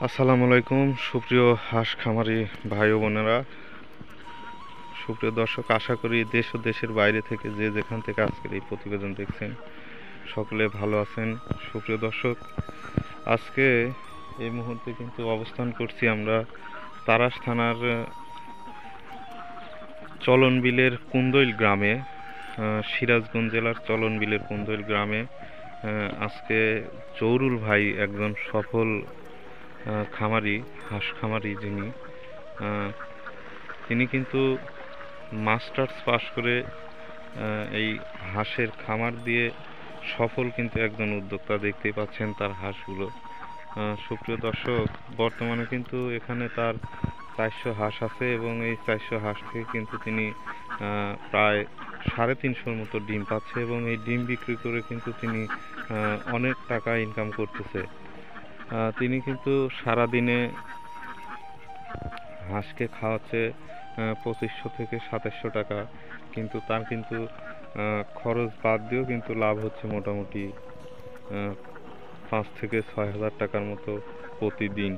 আসসালামু আলাইকুম সুপ্রিয় হাঁস খামারি ভাই ও বোনেরা, সুপ্রিয় দর্শক, আশা করি দেশ ও দেশের বাইরে থেকে যে যেখান থেকে আজকের এই প্রতিবেদন দেখছেন সকলে ভালো আছেন। সুপ্রিয় দর্শক, আজকে এই মুহূর্তে কিন্তু অবস্থান করছি আমরা তারাস থানার চলনবিলের কুন্দইল গ্রামে, সিরাজগঞ্জ জেলার চলনবিলের কুন্দইল গ্রামে। আজকে জৌরুল ভাই একজন সফল খামারি, হাঁস খামারি, তিনি কিন্তু মাস্টার্স পাশ করে এই হাঁসের খামার দিয়ে সফল কিন্তু একজন উদ্যোক্তা। দেখতেই পাচ্ছেন তার হাঁসগুলো। সুপ্রিয় দর্শক, বর্তমানে কিন্তু এখানে তার 400 হাঁস আছে এবং এই 400 হাঁস থেকে কিন্তু তিনি প্রায় 350-র মতো ডিম পাচ্ছে এবং এই ডিম বিক্রি করে কিন্তু তিনি অনেক টাকা ইনকাম করতেছে। তিনি কিন্তু সারাদিনে হাঁসকে খাওয়াচ্ছে 2500 থেকে 2700 টাকা, কিন্তু তার কিন্তু খরচ বাদ দিয়েও কিন্তু লাভ হচ্ছে মোটামুটি 5 থেকে 6 হাজার টাকার মতো প্রতিদিন।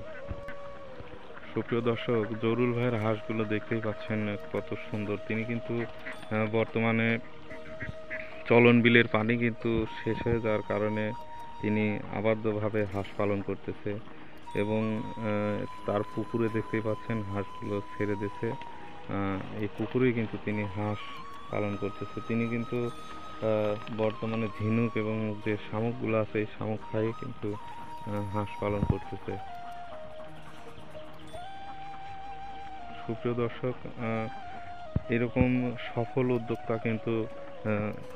সুপ্রিয় দর্শক, জরুল ভাইয়ের হাঁসগুলো দেখতেই পাচ্ছেন কত সুন্দর। তিনি কিন্তু বর্তমানে চলন বিলের পানি কিন্তু শেষ হয়ে যাওয়ার কারণে তিনি আবদ্ধভাবে হাঁস পালন করতেছে এবং তার পুকুরে দেখতেই পাচ্ছেন হাঁসগুলো ছেড়ে দিয়েছে। এই পুকুরেই কিন্তু তিনি হাঁস পালন করতেছে। তিনি কিন্তু বর্তমানে ঝিনুক এবং যে শামুকগুলো আছে এই শামুক খাইয়ে কিন্তু হাঁস পালন করতেছে। সুপ্রিয় দর্শক, এরকম সফল উদ্যোক্তা কিন্তু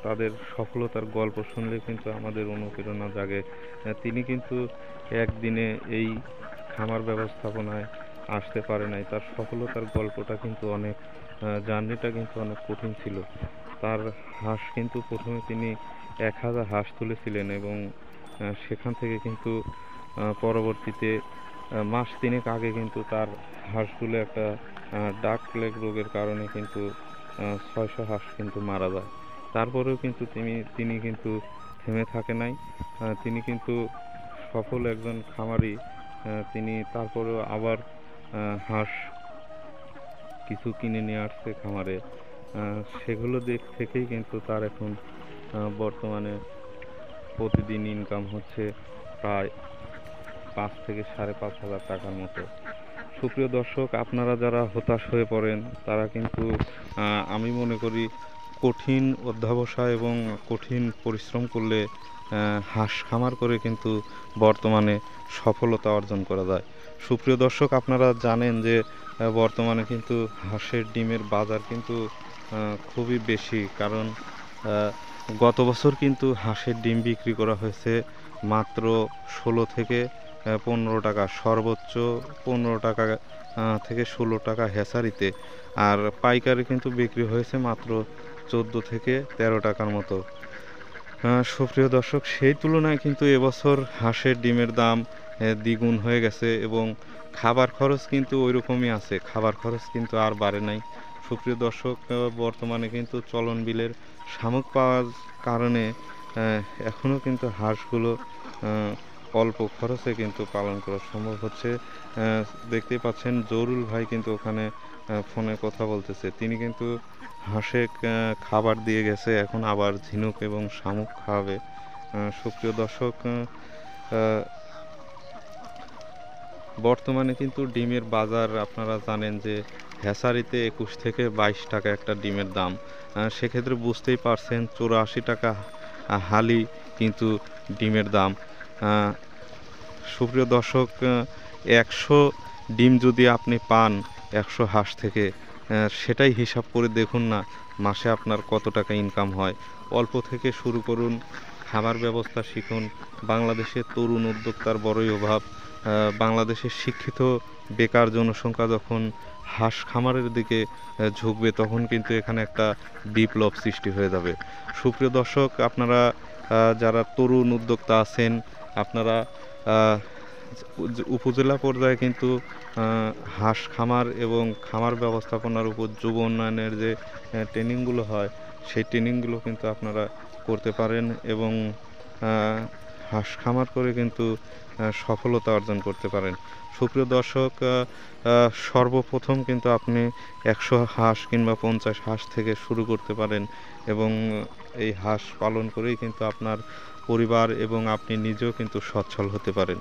তাদের সফলতার গল্প শুনলে কিন্তু আমাদের অনুপ্রেরণা জাগে। তিনি কিন্তু একদিনে এই খামার ব্যবস্থাপনায় আসতে পারে নাই। তার সফলতার গল্পটা কিন্তু অনেক, জার্নিটা কিন্তু অনেক কঠিন ছিল। তার হাঁস কিন্তু প্রথমে তিনি 1000 হাঁস তুলেছিলেন এবং সেখান থেকে কিন্তু পরবর্তীতে মাস তিনেক আগে কিন্তু তার হাঁসগুলো একটা ডাক প্লেগ রোগের কারণে কিন্তু 600 হাঁস কিন্তু মারা যায়। তারপরেও কিন্তু তিনি কিন্তু থেমে থাকে নাই। তিনি কিন্তু সফল একজন খামারি। তিনি তারপরেও আবার হাঁস কিছু কিনে নিয়ে আসছে খামারে। সেগুলো থেকেই কিন্তু তার এখন বর্তমানে প্রতিদিন ইনকাম হচ্ছে প্রায় 5 থেকে 5,500 টাকার মতো। সুপ্রিয় দর্শক, আপনারা যারা হতাশ হয়ে পড়েন তারা কিন্তু আমি মনে করি কঠিন অধ্যবসায় এবং কঠিন পরিশ্রম করলে হাঁস খামার করে কিন্তু বর্তমানে সফলতা অর্জন করা যায়। সুপ্রিয় দর্শক, আপনারা জানেন যে বর্তমানে কিন্তু হাঁসের ডিমের বাজার কিন্তু খুবই বেশি, কারণ গত বছর কিন্তু হাঁসের ডিম বিক্রি করা হয়েছে মাত্র 16 থেকে 15 টাকা, সর্বোচ্চ 15 টাকা থেকে 16 টাকা হ্যাচারিতে, আর পাইকারি কিন্তু বিক্রি হয়েছে মাত্র 14 থেকে 13 টাকার মতো। সুপ্রিয় দর্শক, সেই তুলনায় কিন্তু এবছর হাঁসের ডিমের দাম দ্বিগুণ হয়ে গেছে এবং খাবার খরচ কিন্তু ওই রকমই আছে, খাবার খরচ কিন্তু আর বাড়ে নাই। সুপ্রিয় দর্শক, বর্তমানে কিন্তু চলন বিলের শামুক পাওয়ার কারণে এখনও কিন্তু হাঁসগুলো অল্প খরচে কিন্তু পালন করা সম্ভব হচ্ছে। দেখতেই পাচ্ছেন জরুল ভাই কিন্তু ওখানে ফোনে কথা বলতেছে। তিনি কিন্তু হাঁসে খাবার দিয়ে গেছে, এখন আবার ঝিনুক এবং শামুক খাওয়াবে। সুপ্রিয় দর্শক, বর্তমানে কিন্তু ডিমের বাজার আপনারা জানেন যে হ্যাচারিতে 21 থেকে 22 টাকা একটা ডিমের দাম। সেক্ষেত্রে বুঝতেই পারছেন 84 টাকা হালি কিন্তু ডিমের দাম। সুপ্রিয় দর্শক, 100 ডিম যদি আপনি পান 100 হাঁস থেকে, সেটাই হিসাব করে দেখুন না মাসে আপনার কত টাকা ইনকাম হয়। অল্প থেকে শুরু করুন, খামার ব্যবস্থা শিখুন। বাংলাদেশের তরুণ উদ্যোক্তার বড়ই অভাব। বাংলাদেশের শিক্ষিত বেকার জনসংখ্যা যখন হাঁস খামারের দিকে ঝুঁকবে তখন কিন্তু এখানে একটা বিপ্লব সৃষ্টি হয়ে যাবে। সুপ্রিয় দর্শক, আপনারা যারা তরুণ উদ্যোক্তা আছেন, আপনারা উপজেলা পর্যায়ে কিন্তু হাঁস খামার এবং খামার ব্যবস্থাপনার উপর যুব উন্নয়নের যে ট্রেনিংগুলো হয় সেই ট্রেনিংগুলো কিন্তু আপনারা করতে পারেন এবং হাঁস খামার করে কিন্তু সফলতা অর্জন করতে পারেন। সুপ্রিয় দর্শক, সর্বপ্রথম কিন্তু আপনি 100 হাঁস কিংবা 50 হাঁস থেকে শুরু করতে পারেন এবং এই হাঁস পালন করেই কিন্তু আপনার পরিবার এবং আপনি নিজেও কিন্তু সচ্ছল হতে পারেন।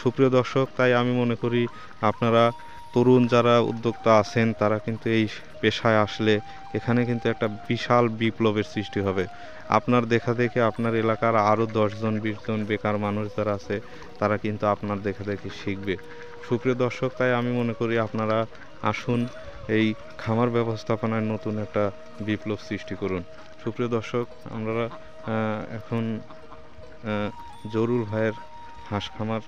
সুপ্রিয় দর্শক, তাই আমি মনে করি আপনারা তরুণ যারা উদ্যোক্তা আছেন তারা কিন্তু এই পেশায় আসলে এখানে কিন্তু একটা বিশাল বিপ্লবের সৃষ্টি হবে। আপনার দেখা দেখে আপনার এলাকার আরও 10 জন 20 জন বেকার মানুষ যারা আছে তারা কিন্তু আপনার দেখা দেখে শিখবে। সুপ্রিয় দর্শক, তাই আমি মনে করি আপনারা আসুন এই খামার ব্যবস্থাপনায় নতুন একটা বিপ্লব সৃষ্টি করুন। সুপ্রিয় দর্শক, আমরা এখন জরুল ভাইয়ের হাঁস খামার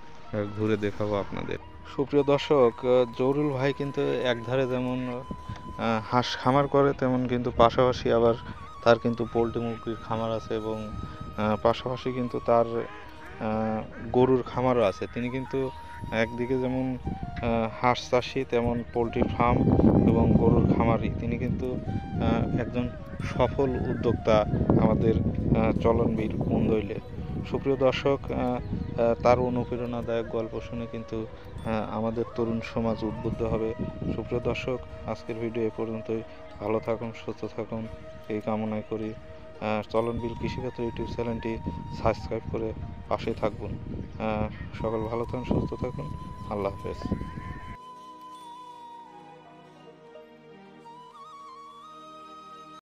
ঘুরে দেখাবো আপনাদের। সুপ্রিয় দর্শক, জরুল ভাই কিন্তু একধারে যেমন হাঁস খামার করে তেমন কিন্তু পাশাপাশি আবার তার কিন্তু পোলট্রি মুরগির খামার আছে এবং পাশাপাশি কিন্তু তার গরুর খামারও আছে। তিনি কিন্তু একদিকে যেমন হাঁস চাষি তেমন পোলট্রি ফার্ম এবং গরুর খামারি। তিনি কিন্তু একজন সফল উদ্যোক্তা আমাদের চলনবিল কুন্দইলে। সুপ্রিয় দর্শক, তার অনুপ্রেরণাদায়ক গল্প শুনে কিন্তু আমাদের তরুণ সমাজ উদ্বুদ্ধ হবে। সুপ্রিয় দর্শক, আজকের ভিডিও এ পর্যন্তই। ভালো থাকুন, সুস্থ থাকুন এই কামনাই করি। চলনবিল কৃষিক্ষেত্র ইউটিউব চ্যানেলটি সাবস্ক্রাইব করে পাশে থাকবেন। সকল ভালো থাকুন, সুস্থ থাকুন। আল্লাহ হাফেজ।